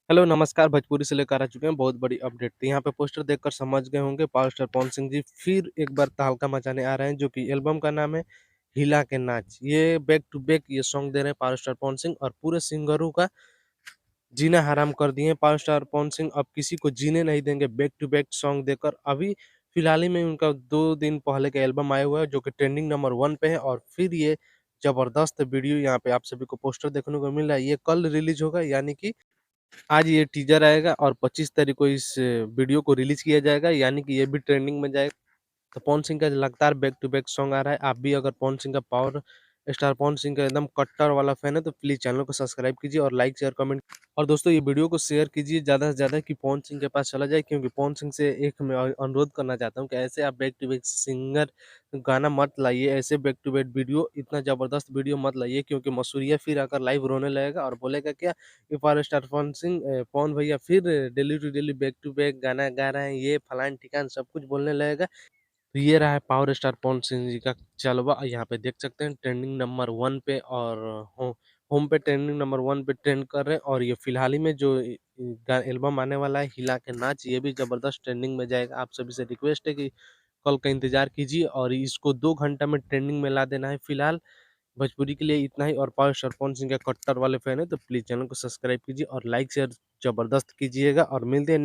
Hello, नमस्कार। भोजपुरी से लेकर आ चुके हैं बहुत बड़ी अपडेट। तो यहाँ पे पोस्टर देखकर समझ गए होंगे पावर स्टार पवन सिंह जी फिर एक बार तहलका मचाने आ रहे हैं, जो कि एल्बम का नाम है हिला के नाच। ये बैक टू बैक ये सॉन्ग दे रहे हैं पावर स्टार पवन सिंह, और पूरे सिंगरों का जीना हराम कर दिए हैं पावर स्टार पवन सिंह। अब किसी को जीने नहीं देंगे बैक टू बैक सॉन्ग देकर। अभी फिलहाल ही में उनका 2 दिन पहले का एल्बम आया हुआ है, जो कि ट्रेंडिंग नंबर 1 पे है। और फिर ये जबरदस्त वीडियो यहाँ पे आप सभी को पोस्टर देखने को मिल रहा है। ये कल रिलीज होगा, यानी कि आज ये टीज़र आएगा और 25 तारीख को इस वीडियो को रिलीज़ किया जाएगा, यानी कि ये भी ट्रेंडिंग में जाएगा। तो पवन सिंह का लगातार बैक टू बैक सॉन्ग आ रहा है। आप भी अगर पवन सिंह का पावर स्टार पवन सिंह का एकदम कट्टर वाला फैन है, तो प्लीज़ चैनल को सब्सक्राइब कीजिए और लाइक, शेयर, कमेंट। और दोस्तों, ये वीडियो को शेयर कीजिए ज़्यादा से ज़्यादा, कि पवन सिंह के पास चला जाए, क्योंकि पवन सिंह से एक मैं अनुरोध करना चाहता हूँ कि ऐसे आप बैक टू बैक सिंगर गाना मत लाइए। ऐसे बैक टू बैक वीडियो, इतना ज़बरदस्त वीडियो मत लाइए, क्योंकि मसूरिया फिर आकर लाइव रोने लगेगा और बोलेगा क्या कि पावर स्टार पवन सिंह पवन भैया फिर डेली बैक टू बैक गाना गा रहे हैं, ये फलान-ठिकान सब कुछ बोलने लगेगा। तो ये रहा है पावर स्टार पवन सिंह जी का जलवा। यहाँ पे देख सकते हैं ट्रेंडिंग नंबर 1 पे, और होम पे ट्रेंडिंग नंबर 1 पे ट्रेंड कर रहे हैं। और ये फिलहाल ही में जो एल्बम आने वाला है हिला के नाच, ये भी जबरदस्त ट्रेंडिंग में जाएगा। आप सभी से रिक्वेस्ट है कि कल का इंतजार कीजिए और इसको 2 घंटा में ट्रेंडिंग में ला देना है। फिलहाल भोजपुरी के लिए इतना ही। और पावर स्टार पवन सिंह के कट्टर वाले फैन है, तो प्लीज चैनल को सब्सक्राइब कीजिए और लाइक शेयर जबरदस्त कीजिएगा। और मिलते हैं